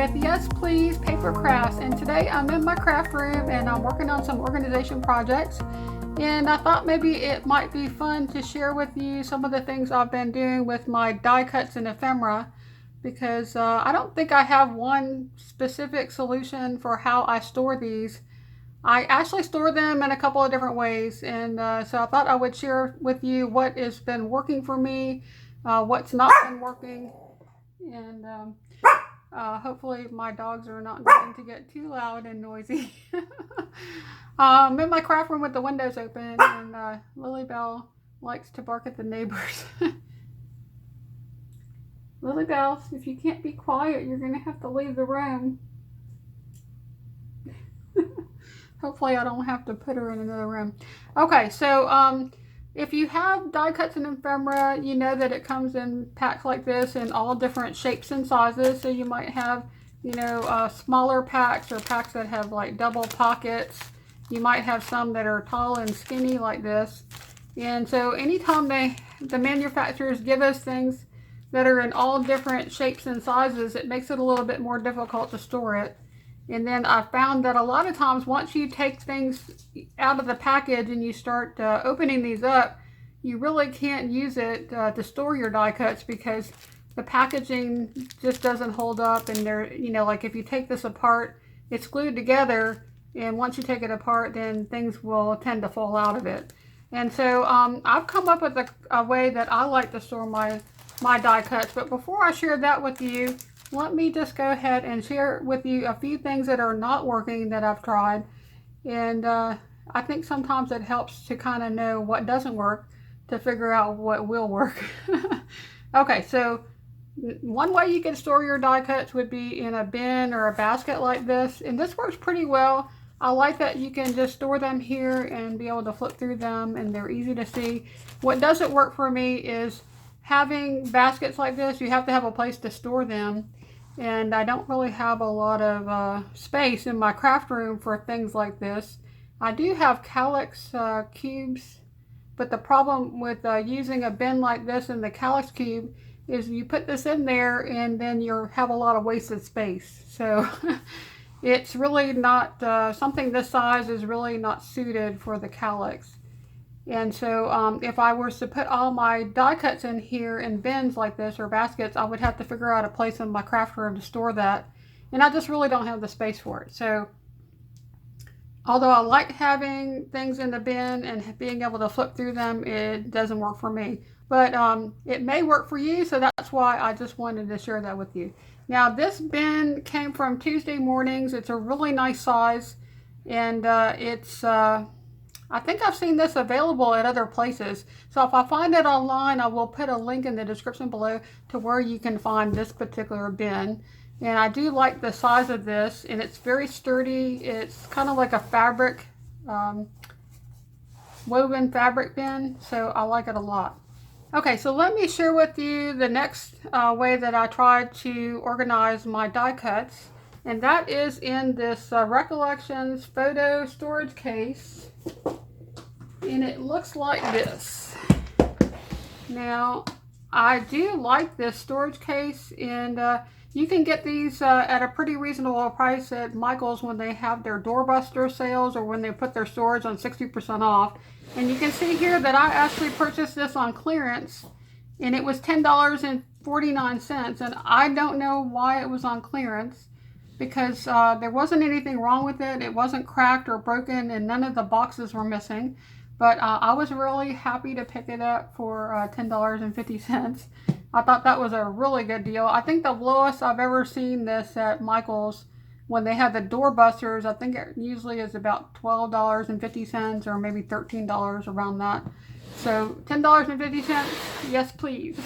with Yes Please PaperCrafts, and today I'm in my craft room and I'm working on some organization projects, and I thought maybe it might be fun to share with you some of the things I've been doing with my die cuts and ephemera, because I don't think I have one specific solution for how I store these. I actually store them in a couple of different ways, and so I thought I would share with you what has been working for me, what's not been working, and hopefully my dogs are not going to get too loud and noisy. I'm in my craft room with the windows open, and LilyBelle likes to bark at the neighbors. LilyBelle, if you can't be quiet, you're going to have to leave the room. Hopefully I don't have to put her in another room. Okay, so if you have die cuts and ephemera, you know that it comes in packs like this in all different shapes and sizes. So you might have, you know, smaller packs or packs that have like double pockets. You might have some that are tall and skinny like this. And so anytime the manufacturers give us things that are in all different shapes and sizes, it makes it a little bit more difficult to store it. And then I found that a lot of times once you take things out of the package and you start opening these up, you really can't use it to store your die cuts, because the packaging just doesn't hold up. And they're, you know, like if you take this apart, it's glued together, and once you take it apart, then things will tend to fall out of it. And so I've come up with a way that I like to store my die cuts. But before I share that with you, let me just go ahead and share with you a few things that are not working that I've tried. And I think sometimes it helps to kind of know what doesn't work to figure out what will work. Okay, so one way you can store your die cuts would be in a bin or a basket like this. And this works pretty well. I like that you can just store them here and be able to flip through them, and they're easy to see. What doesn't work for me is having baskets like this. You have to have a place to store them, and I don't really have a lot of space in my craft room for things like this. I do have calyx cubes, but the problem with using a bin like this in the calyx cube is you put this in there and then you have a lot of wasted space. So it's really not, something this size is really not suited for the calyx. And so if I was to put all my die cuts in here in bins like this or baskets, I would have to figure out a place in my craft room to store that. And I just really don't have the space for it. So although I like having things in the bin and being able to flip through them, it doesn't work for me. But it may work for you, so that's why I just wanted to share that with you. Now, this bin came from Tuesday Mornings. It's a really nice size, and I think I've seen this available at other places. So if I find it online, I will put a link in the description below to where you can find this particular bin. And I do like the size of this, and it's very sturdy. It's kind of like a fabric, woven fabric bin, so I like it a lot. Okay, so let me share with you the next way that I tried to organize my die cuts. And that is in this Recollections photo storage case. And it looks like this. Now, I do like this storage case, and you can get these at a pretty reasonable price at Michael's when they have their doorbuster sales or when they put their storage on 60% off. And you can see here that I actually purchased this on clearance, and it was $10.49. And I don't know why it was on clearance, because there wasn't anything wrong with it. It wasn't cracked or broken, and none of the boxes were missing. But I was really happy to pick it up for $10.50. I thought that was a really good deal. I think the lowest I've ever seen this at Michael's when they had the doorbusters, I think it usually is about $12.50 or maybe $13, around that. So $10.50, yes please.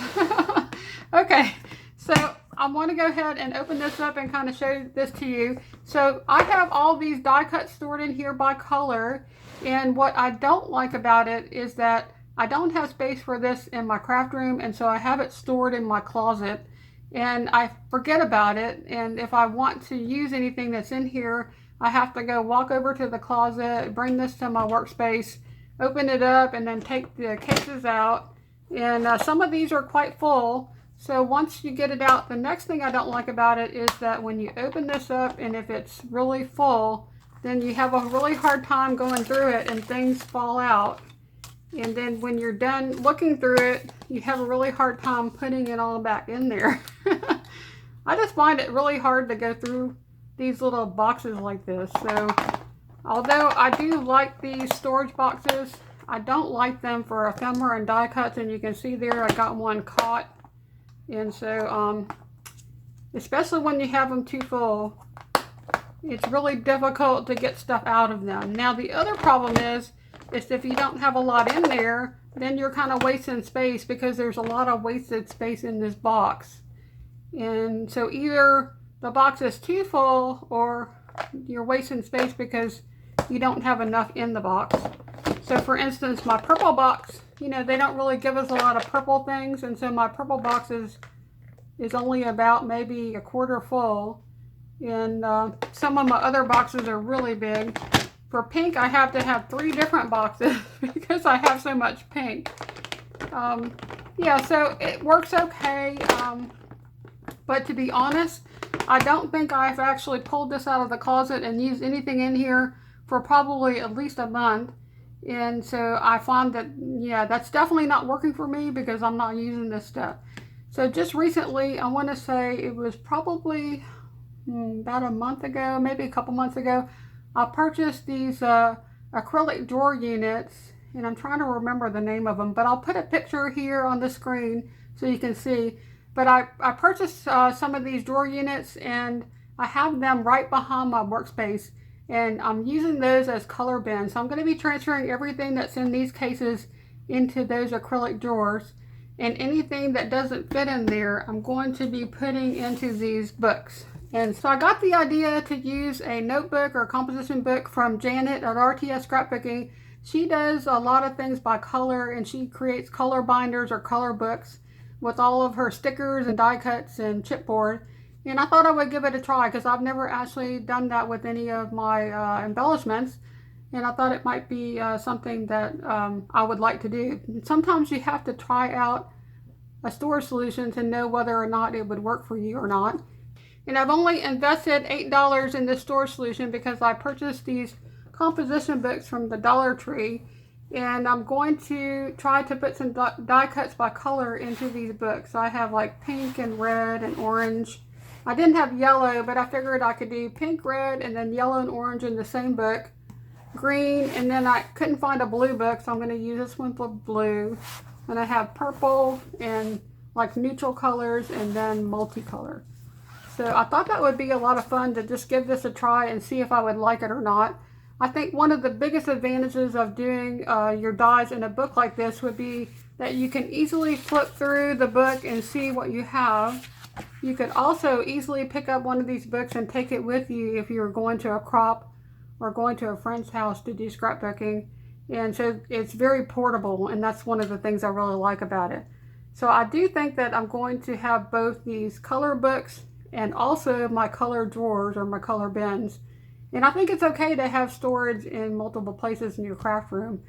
Okay, so I want to go ahead and open this up and kind of show this to you. So I have all these die cuts stored in here by color, and what I don't like about it is that I don't have space for this in my craft room, and so I have it stored in my closet, and I forget about it. And if I want to use anything that's in here, I have to go walk over to the closet, bring this to my workspace, open it up, and then take the cases out. And some of these are quite full, So once you get it out, the next thing I don't like about it is that when you open this up and if it's really full, then you have a really hard time going through it and things fall out. And then when you're done looking through it, you have a really hard time putting it all back in there. I just find it really hard to go through these little boxes like this. So although I do like these storage boxes, I don't like them for ephemera and die cuts. And you can see there I got one caught. And so, especially when you have them too full, it's really difficult to get stuff out of them. Now, the other problem is if you don't have a lot in there, then you're kind of wasting space because there's a lot of wasted space in this box. And so either the box is too full or you're wasting space because you don't have enough in the box. So for instance, my purple box, you know, they don't really give us a lot of purple things, and so my purple box is only about maybe a quarter full, and some of my other boxes are really big. For pink, I have to have 3 different boxes because I have so much pink. Yeah, so it works okay, but to be honest, I don't think I've actually pulled this out of the closet and used anything in here for probably at least a month. And so I found that, yeah, that's definitely not working for me because I'm not using this stuff. So just recently, I want to say it was probably about a month ago, maybe a couple months ago, I purchased these acrylic drawer units, and I'm trying to remember the name of them, but I'll put a picture here on the screen so you can see. But I purchased some of these drawer units, and I have them right behind my workspace. And I'm using those as color bins. So I'm going to be transferring everything that's in these cases into those acrylic drawers. And anything that doesn't fit in there, I'm going to be putting into these books. And so I got the idea to use a notebook or a composition book from Janet at RTS Scrapbooking. She does a lot of things by color, and she creates color binders or color books with all of her stickers and die cuts and chipboard. And I thought I would give it a try because I've never actually done that with any of my embellishments. And I thought it might be something that I would like to do. And sometimes you have to try out a storage solution to know whether or not it would work for you or not. And I've only invested $8 in this storage solution because I purchased these composition books from the Dollar Tree. And I'm going to try to put some die cuts by color into these books. I have like pink and red and orange. I didn't have yellow, but I figured I could do pink, red, and then yellow and orange in the same book. Green, and then I couldn't find a blue book, so I'm going to use this one for blue. And I have purple and like neutral colors and then multicolor. So I thought that would be a lot of fun to just give this a try and see if I would like it or not. I think one of the biggest advantages of doing your dies in a book like this would be that you can easily flip through the book and see what you have. You could also easily pick up one of these books and take it with you if you're going to a crop or going to a friend's house to do scrapbooking. And so it's very portable, and that's one of the things I really like about it. So I do think that I'm going to have both these color books and also my color drawers or my color bins. And I think it's okay to have storage in multiple places in your craft room.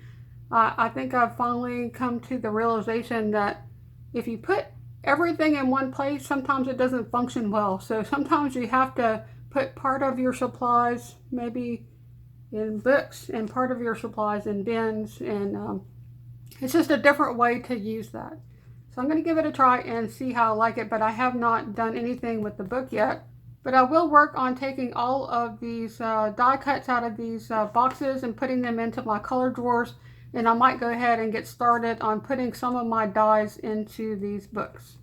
I think I've finally come to the realization that if you put everything in one place, sometimes it doesn't function well. So sometimes you have to put part of your supplies maybe in books and part of your supplies in bins, and it's just a different way to use that. So I'm going to give it a try and see how I like it, but I have not done anything with the book yet. But I will work on taking all of these die cuts out of these boxes and putting them into my color drawers. And I might go ahead and get started on putting some of my dies into these books.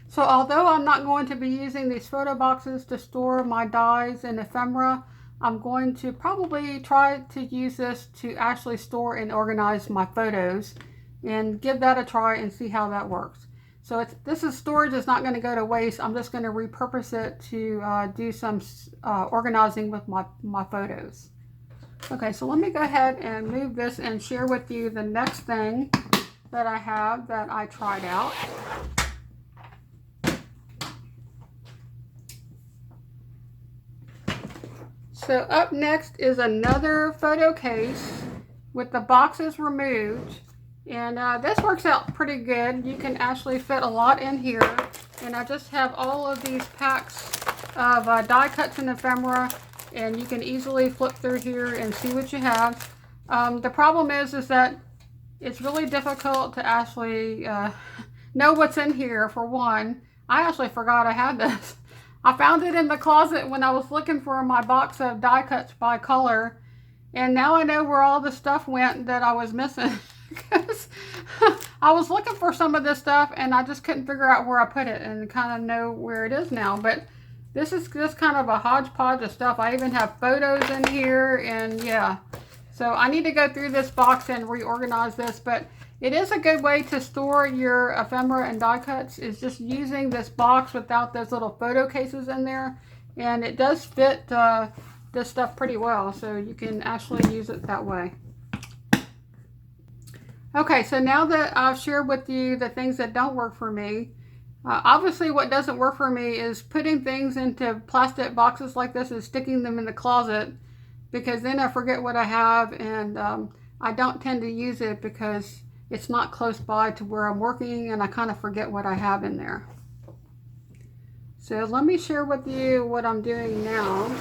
So although I'm not going to be using these photo boxes to store my dies and ephemera, I'm going to probably try to use this to actually store and organize my photos and give that a try and see how that works. So this is storage is not going to go to waste. I'm just going to repurpose it to do some organizing with my photos. Okay, so let me go ahead and move this and share with you the next thing that I have that I tried out. So up next is another photo case with the boxes removed. And this works out pretty good. You can actually fit a lot in here. And I just have all of these packs of die cuts and ephemera, and you can easily flip through here and see what you have. The problem is that it's really difficult to actually know what's in here. For one, I actually forgot I had this. I found it in the closet when I was looking for my box of die cuts by color, and now I know where all the stuff went that I was missing. Because I was looking for some of this stuff and I just couldn't figure out where I put it, and kind of know where it is now. But this is just kind of a hodgepodge of stuff. I even have photos in here, and yeah. So I need to go through this box and reorganize this, but it is a good way to store your ephemera and die cuts, is just using this box without those little photo cases in there. And it does fit this stuff pretty well, so you can actually use it that way. Okay, so now that I've shared with you the things that don't work for me, obviously what doesn't work for me is putting things into plastic boxes like this and sticking them in the closet, because then I forget what I have, and I don't tend to use it because it's not close by to where I'm working, and I kind of forget what I have in there. So let me share with you what I'm doing now.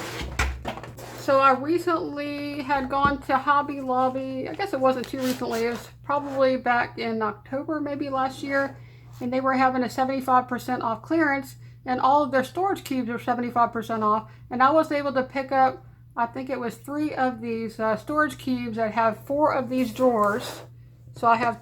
So I recently had gone to Hobby Lobby. I guess it wasn't too recently. It was probably back in October, maybe last year. And they were having a 75% off clearance. And all of their storage cubes were 75% off. And I was able to pick up, I think it was 3 of these storage cubes that have 4 of these drawers. So I have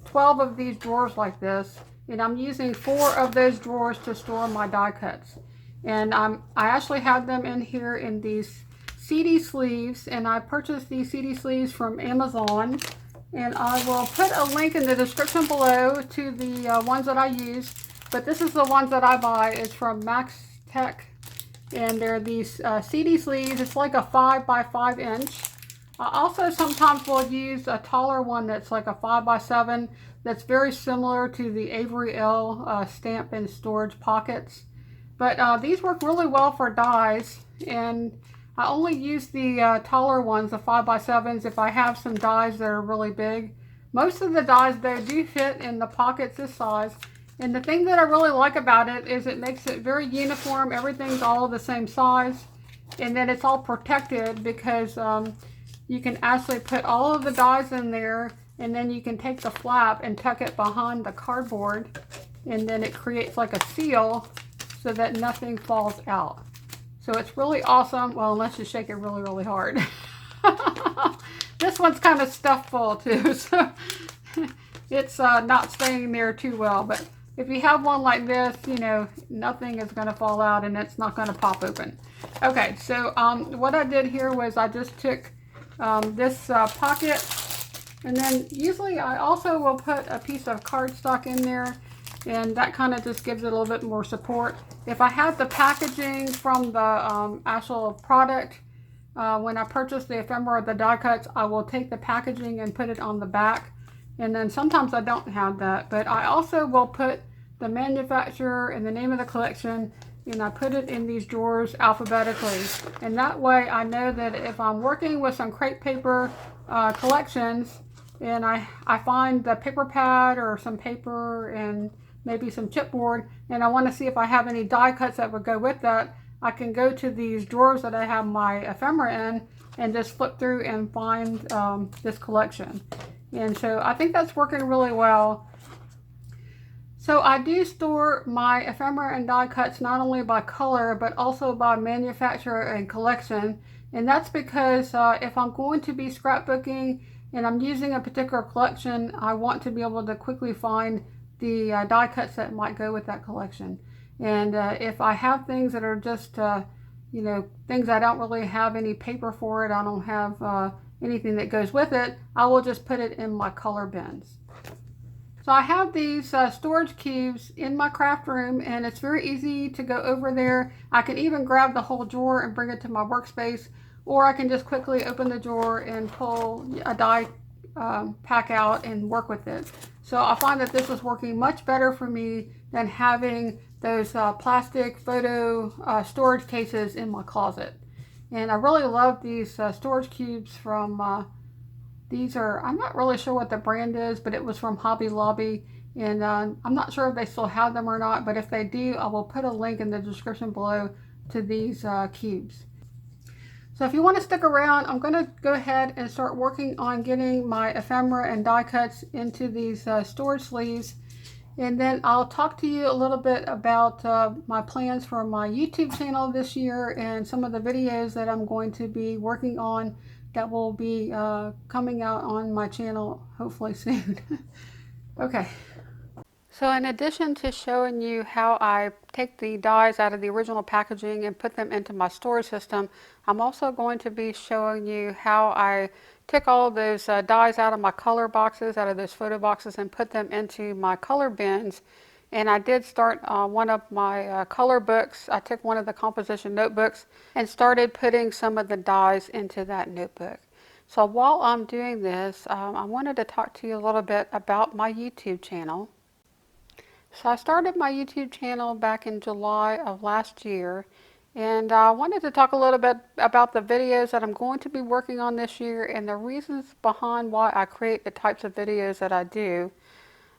12 of these drawers like this. And I'm using 4 of those drawers to store my die cuts. And I actually have them in here in these CD sleeves, and I purchased these CD sleeves from Amazon, and I will put a link in the description below to the ones that I use, but this is the ones that I buy. It's from Max Tech, and they're these CD sleeves. It's like a 5 by 5 inch. I also sometimes will use a taller one that's like a 5 by 7 that's very similar to the Avery L stamp and storage pockets, but these work really well for dies, and I only use the taller ones, the 5 by 7s, if I have some dies that are really big. Most of the dies, though, do fit in the pockets this size. And the thing that I really like about it is it makes it very uniform. Everything's all the same size. And then it's all protected because you can actually put all of the dies in there, and then you can take the flap and tuck it behind the cardboard. And then it creates like a seal so that nothing falls out. So it's really awesome. Well, unless you shake it really, really hard. This one's kind of stuffed full too, so it's not staying there too well. But if you have one like this, you know, nothing is going to fall out and it's not going to pop open. Okay, so what I did here was I just took this pocket, and then usually I also will put a piece of cardstock in there, and that kind of just gives it a little bit more support. If I have the packaging from the actual product, when I purchase the ephemera or the die cuts, I will take the packaging and put it on the back. And then sometimes I don't have that, but I also will put the manufacturer and the name of the collection, and I put it in these drawers alphabetically. And that way I know that if I'm working with some crepe paper collections, and I find the paper pad or some paper and maybe some chipboard, and I want to see if I have any die cuts that would go with that, I can go to these drawers that I have my ephemera in and just flip through and find this collection. And so I think that's working really well. So I do store my ephemera and die cuts not only by color but also by manufacturer and collection. And that's because if I'm going to be scrapbooking and I'm using a particular collection, I want to be able to quickly find the die cuts that might go with that collection. And if I have things that are just, you know, things I don't really have any paper for it, I don't have anything that goes with it, I will just put it in my color bins. So I have these storage cubes in my craft room, and it's very easy to go over there. I can even grab the whole drawer and bring it to my workspace, or I can just quickly open the drawer and pull a die pack out and work with it. So I find that this is working much better for me than having those plastic photo storage cases in my closet. And I really love these storage cubes from These are, I'm not really sure what the brand is, but it was from Hobby Lobby. And I'm not sure if they still have them or not, but if they do, I will put a link in the description below to these cubes. So if you want to stick around, I'm going to go ahead and start working on getting my ephemera and die cuts into these storage sleeves. And then I'll talk to you a little bit about my plans for my YouTube channel this year and some of the videos that I'm going to be working on that will be coming out on my channel hopefully soon. Okay. So in addition to showing you how I take the dies out of the original packaging and put them into my storage system, I'm also going to be showing you how I took all of those dies out of my color boxes, out of those photo boxes, and put them into my color bins. And I did start one of my color books. I took one of the composition notebooks and started putting some of the dies into that notebook. So while I'm doing this, I wanted to talk to you a little bit about my YouTube channel. So I started my YouTube channel back in July of last year, and I wanted to talk a little bit about the videos that I'm going to be working on this year and the reasons behind why I create the types of videos that I do.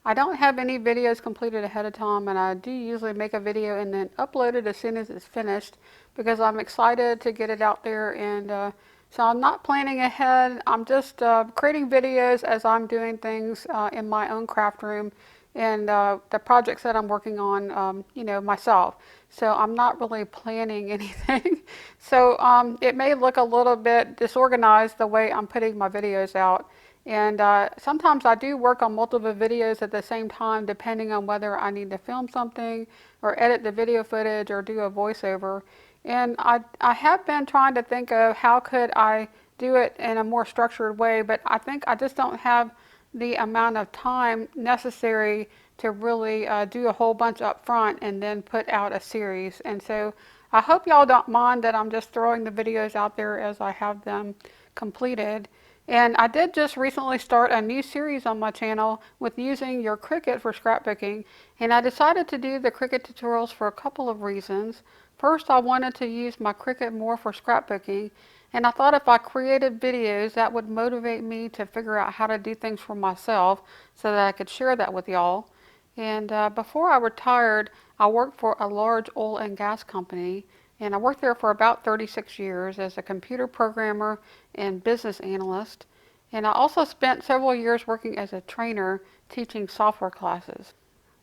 I don't have any videos completed ahead of time, and I do usually make a video and then upload it as soon as it's finished because I'm excited to get it out there. And so I'm not planning ahead. I'm just creating videos as I'm doing things in my own craft room and the projects that I'm working on, you know, myself. So I'm not really planning anything. So it may look a little bit disorganized the way I'm putting my videos out. And sometimes I do work on multiple videos at the same time, depending on whether I need to film something or edit the video footage or do a voiceover. And I have been trying to think of how could I do it in a more structured way, but I think I just don't have the amount of time necessary to really do a whole bunch up front and then put out a series. And so I hope y'all don't mind that I'm just throwing the videos out there as I have them completed. And I did just recently start a new series on my channel with using your Cricut for scrapbooking. And I decided to do the Cricut tutorials for a couple of reasons. First, I wanted to use my Cricut more for scrapbooking. And I thought if I created videos, that would motivate me to figure out how to do things for myself so that I could share that with y'all. And before I retired, I worked for a large oil and gas company. And I worked there for about 36 years as a computer programmer and business analyst. And I also spent several years working as a trainer teaching software classes.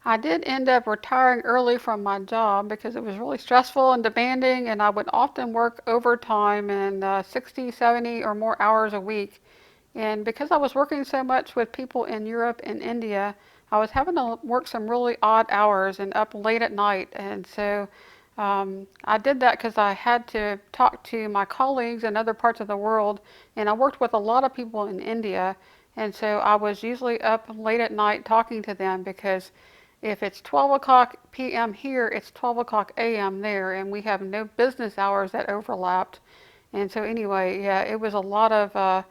I did end up retiring early from my job because it was really stressful and demanding, and I would often work overtime and 60, 70 or more hours a week. And because I was working so much with people in Europe and India, I was having to work some really odd hours and up late at night. And so I did that because I had to talk to my colleagues in other parts of the world, and I worked with a lot of people in India. And so I was usually up late at night talking to them because if it's 12 o'clock p.m. here, it's 12 o'clock a.m. there, and we have no business hours that overlapped. And so anyway, yeah, it was a lot of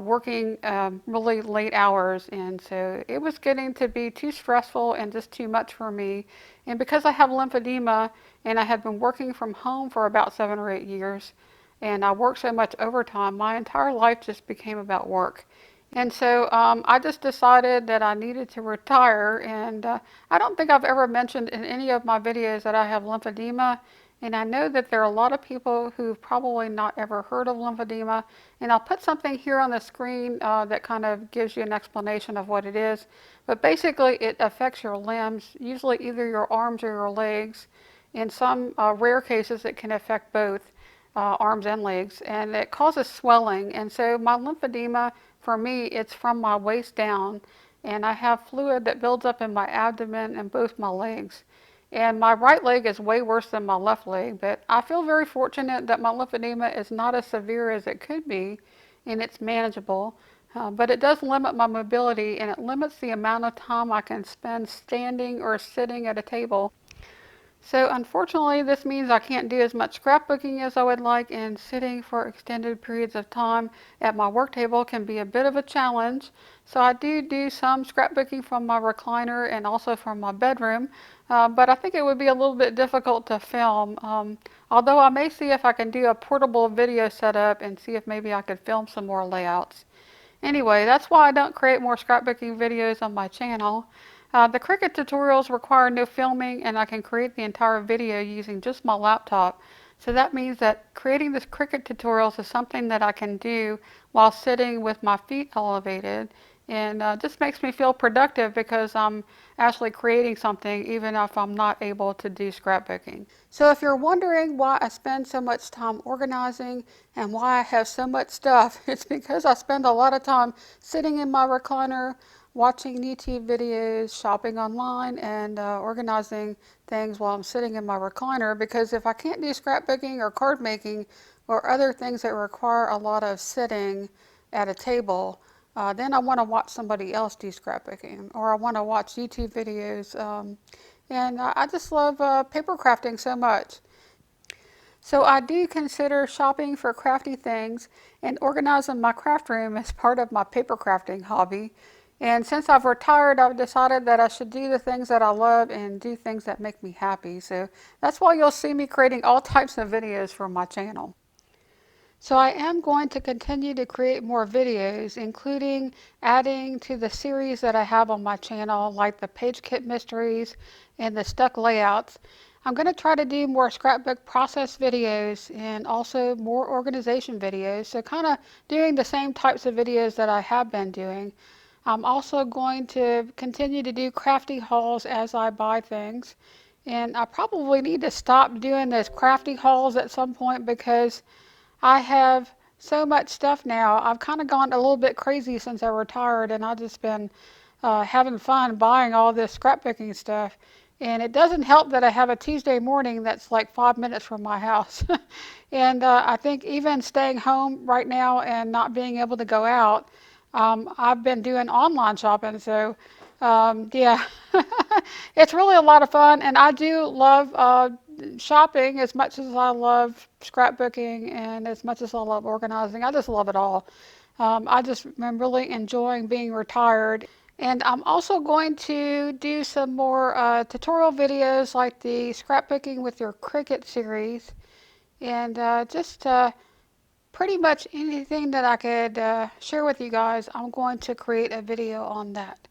working really late hours, and so it was getting to be too stressful and just too much for me. And because I have lymphedema and I had been working from home for about 7 or 8 years, and I worked so much overtime, my entire life just became about work. And so I just decided that I needed to retire, and I don't think I've ever mentioned in any of my videos that I have lymphedema. And I know that there are a lot of people who've probably not ever heard of lymphedema. And I'll put something here on the screen that kind of gives you an explanation of what it is. But basically it affects your limbs, usually either your arms or your legs. In some rare cases it can affect both arms and legs. And it causes swelling. And so my lymphedema, for me, it's from my waist down. And I have fluid that builds up in my abdomen and both my legs. And my right leg is way worse than my left leg, but I feel very fortunate that my lymphedema is not as severe as it could be, and it's manageable. But it does limit my mobility, and it limits the amount of time I can spend standing or sitting at a table. So unfortunately, this means I can't do as much scrapbooking as I would like, and sitting for extended periods of time at my work table can be a bit of a challenge. So I do some scrapbooking from my recliner and also from my bedroom, but I think it would be a little bit difficult to film. Although I may see if I can do a portable video setup and see if maybe I could film some more layouts. Anyway, that's why I don't create more scrapbooking videos on my channel. The Cricut tutorials require no filming, and I can create the entire video using just my laptop. So that means that creating this Cricut tutorials is something that I can do while sitting with my feet elevated, and just makes me feel productive because I'm actually creating something even if I'm not able to do scrapbooking. So if you're wondering why I spend so much time organizing and why I have so much stuff, it's because I spend a lot of time sitting in my recliner, watching YouTube videos, shopping online, and organizing things while I'm sitting in my recliner, because if I can't do scrapbooking or card making or other things that require a lot of sitting at a table, then I want to watch somebody else do scrapbooking, or I want to watch YouTube videos. And I just love paper crafting so much. So I do consider shopping for crafty things and organizing my craft room as part of my paper crafting hobby. And since I've retired, I've decided that I should do the things that I love and do things that make me happy. So that's why you'll see me creating all types of videos for my channel. So I am going to continue to create more videos, including adding to the series that I have on my channel, like the page kit mysteries and the stuck layouts. I'm going to try to do more scrapbook process videos and also more organization videos, so kind of doing the same types of videos that I have been doing. I'm also going to continue to do crafty hauls as I buy things, and I probably need to stop doing those crafty hauls at some point because I have so much stuff now. I've kind of gone a little bit crazy since I retired, and I've just been having fun buying all this scrapbooking stuff. And it doesn't help that I have a Tuesday morning that's like 5 minutes from my house. And I think even staying home right now and not being able to go out, I've been doing online shopping. So yeah, it's really a lot of fun. And I do love shopping as much as I love scrapbooking and as much as I love organizing. I just love it all. I just am really enjoying being retired. And I'm also going to do some more tutorial videos like the scrapbooking with your Cricut series, and just pretty much anything that I could share with you guys. I'm going to create a video on that.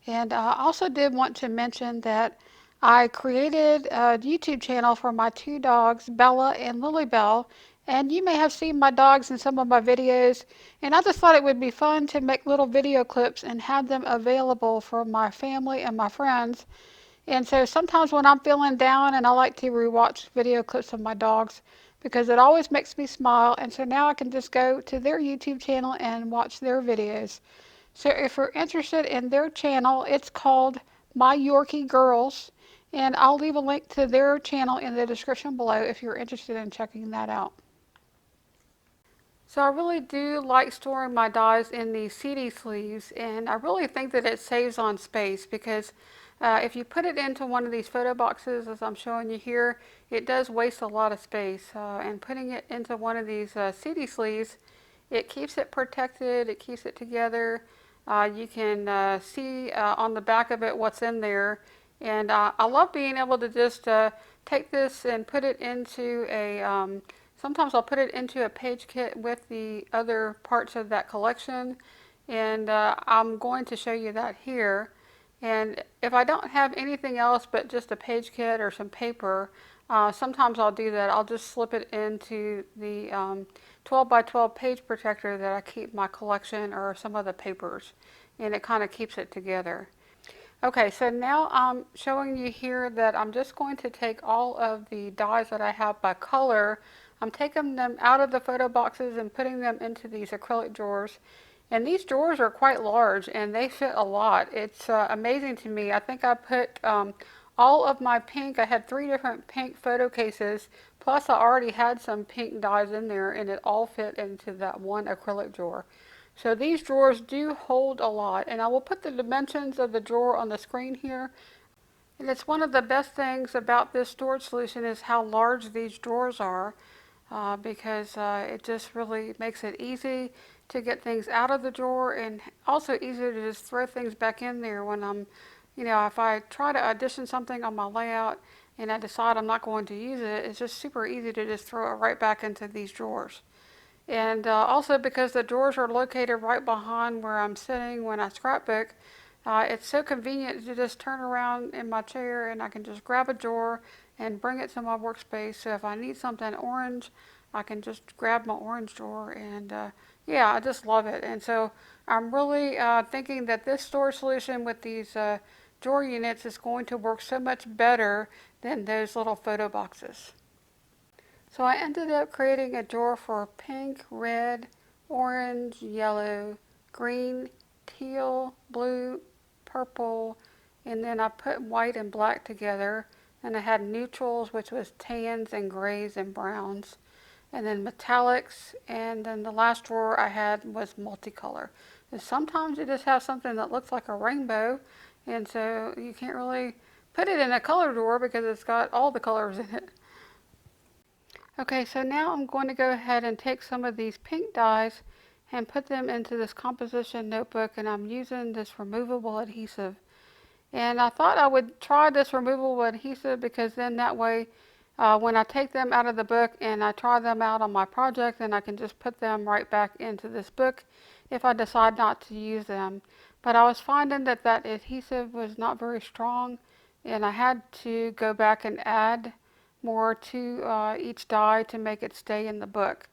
And I also did want to mention that I created a YouTube channel for my two dogs, Bella and LilyBelle, and you may have seen my dogs in some of my videos, and I just thought it would be fun to make little video clips and have them available for my family and my friends. And so sometimes when I'm feeling down, and I like to rewatch video clips of my dogs because it always makes me smile, and so now I can just go to their YouTube channel and watch their videos. So if you're interested in their channel, it's called My Yorkie Girls, and I'll leave a link to their channel in the description below if you're interested in checking that out. So I really do like storing my dies in these CD sleeves, and I really think that it saves on space because if you put it into one of these photo boxes, as I'm showing you here, it does waste a lot of space. And putting it into one of these CD sleeves, it keeps it protected, it keeps it together. You can see on the back of it what's in there. And I love being able to just take this and put it into a sometimes I'll put it into a page kit with the other parts of that collection, and I'm going to show you that here. And if I don't have anything else but just a page kit or some paper, sometimes I'll do that. I'll just slip it into the 12 by 12 page protector that I keep my collection or some of the papers, and it kind of keeps it together. Okay, so now I'm showing you here that I'm just going to take all of the dies that I have by color. I'm taking them out of the photo boxes and putting them into these acrylic drawers. And these drawers are quite large and they fit a lot. It's amazing to me. I think I put all of my pink, I had 3 different pink photo cases, plus I already had some pink dies in there, and it all fit into that one acrylic drawer. So these drawers do hold a lot, and I will put the dimensions of the drawer on the screen here. And it's one of the best things about this storage solution is how large these drawers are, because it just really makes it easy to get things out of the drawer, and also easy to just throw things back in there when I'm, if I try to audition something on my layout and I decide I'm not going to use it, it's just super easy to just throw it right back into these drawers. And also because the drawers are located right behind where I'm sitting when I scrapbook, it's so convenient to just turn around in my chair and I can just grab a drawer and bring it to my workspace. So if I need something orange, I can just grab my orange drawer, and yeah, I just love it. And so I'm really thinking that this storage solution with these drawer units is going to work so much better than those little photo boxes. So I ended up creating a drawer for pink, red, orange, yellow, green, teal, blue, purple, and then I put white and black together, and I had neutrals, which was tans and grays and browns, and then metallics, and then the last drawer I had was multicolor. And sometimes you just have something that looks like a rainbow, and so you can't really put it in a color drawer because it's got all the colors in it. Okay, so now I'm going to go ahead and take some of these pink dyes and put them into this composition notebook, and I'm using this removable adhesive. And I thought I would try this removable adhesive because then that way when I take them out of the book and I try them out on my project, then I can just put them right back into this book if I decide not to use them. But I was finding that that adhesive was not very strong, and I had to go back and add more to each dye to make it stay in the book.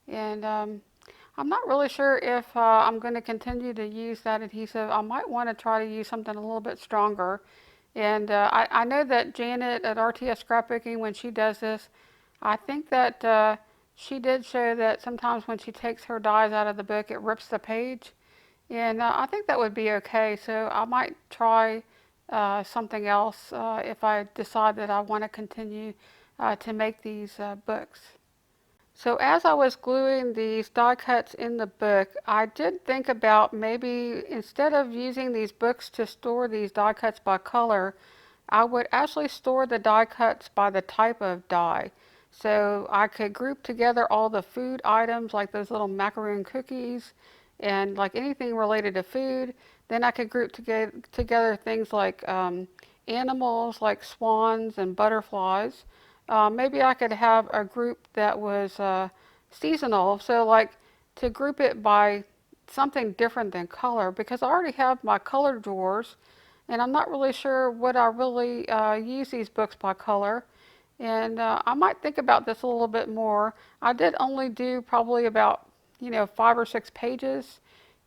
And I'm not really sure if I'm going to continue to use that adhesive. I might want to try to use something a little bit stronger. And I know that Janet at RTS Scrapbooking, when she does this, I think that she did show that sometimes when she takes her dyes out of the book, it rips the page. And I think that would be okay. So I might try something else if I decide that I want to continue to make these books. So as I was gluing these die cuts in the book, I did think about maybe instead of using these books to store these die cuts by color, I would actually store the die cuts by the type of die. So I could group together all the food items like those little macaroon cookies and like anything related to food. Then I could group together things like animals like swans and butterflies. Maybe I could have a group that was seasonal, so like to group it by something different than color, because I already have my color drawers and I'm not really sure would I really use these books by color. And I might think about this a little bit more. I did only do probably about 5 or 6 pages,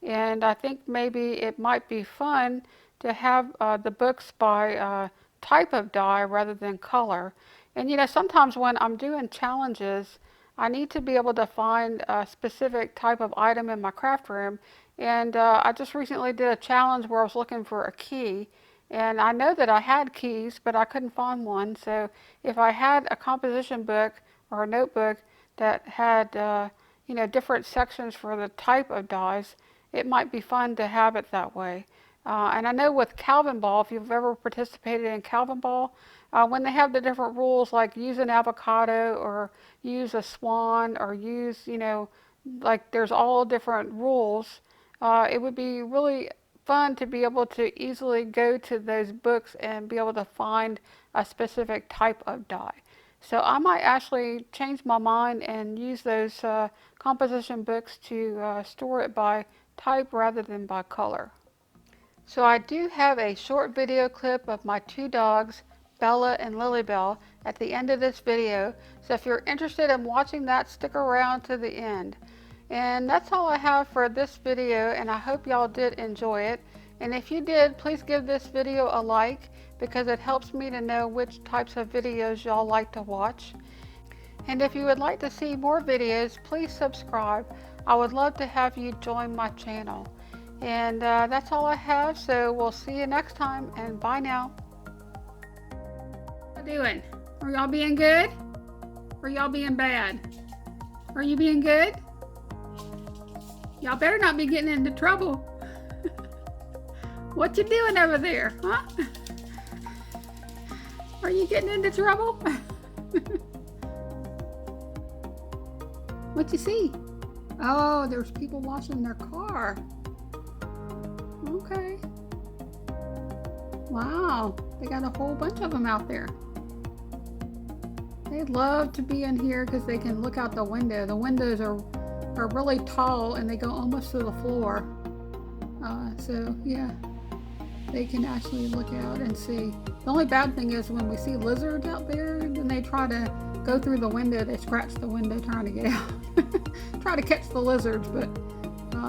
and I think maybe it might be fun to have the books by type of die rather than color. And sometimes when I'm doing challenges, I need to be able to find a specific type of item in my craft room. And I just recently did a challenge where I was looking for a key. And I know that I had keys, but I couldn't find one. So if I had a composition book or a notebook that had, different sections for the type of dies, it might be fun to have it that way. And I know with Calvin Ball, if you've ever participated in Calvin Ball, when they have the different rules like use an avocado or use a swan or use, like there's all different rules, it would be really fun to be able to easily go to those books and be able to find a specific type of die. So I might actually change my mind and use those composition books to store it by type rather than by color. So I do have a short video clip of my two dogs, Bella and LilyBelle, at the end of this video. So if you're interested in watching that, stick around to the end. And that's all I have for this video, and I hope y'all did enjoy it. And if you did, please give this video a like because it helps me to know which types of videos y'all like to watch. And if you would like to see more videos, please subscribe. I would love to have you join my channel. And that's all I have, so we'll see you next time, and bye now. What doing? Are y'all being good? Or y'all being bad? Are you being good? Y'all better not be getting into trouble. What you doing over there, huh? Are you getting into trouble? What you see? Oh, there's people washing their car. Okay. Wow, they got a whole bunch of them out there. They love to be in here because they can look out the window. The windows are are really tall and they go almost to the floor. So yeah, they can actually look out and see. The only bad thing is when we see lizards out there, then they try to go through the window. They scratch the window trying to get out. Try to catch the lizards, but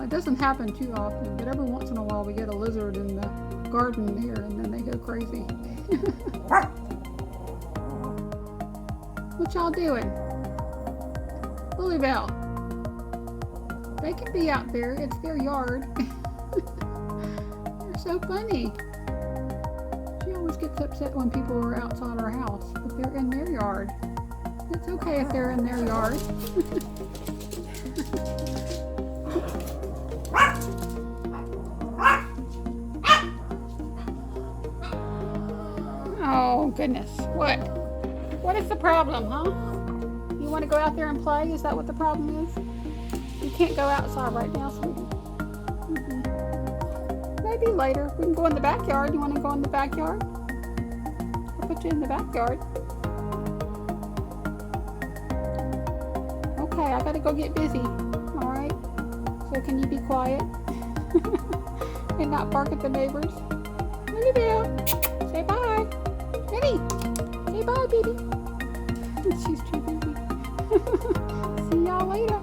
it doesn't happen too often. But every once in a while we get a lizard in the garden here and then they go crazy. What y'all doing? LilyBelle. They can be out there. It's their yard. They're so funny. She always gets upset when people are outside our house, but they're in their yard. It's okay if they're in their yard. Oh goodness, what? What is the problem, huh? You want to go out there and play? Is that what the problem is? You can't go outside right now, sweetie. Maybe later. We can go in the backyard. You want to go in the backyard? I'll put you in the backyard. Okay, I gotta go get busy. Alright? So can you be quiet? And not bark at the neighbors? LilyBelle, say bye. Ready? Say bye, baby. She's too busy. See y'all later.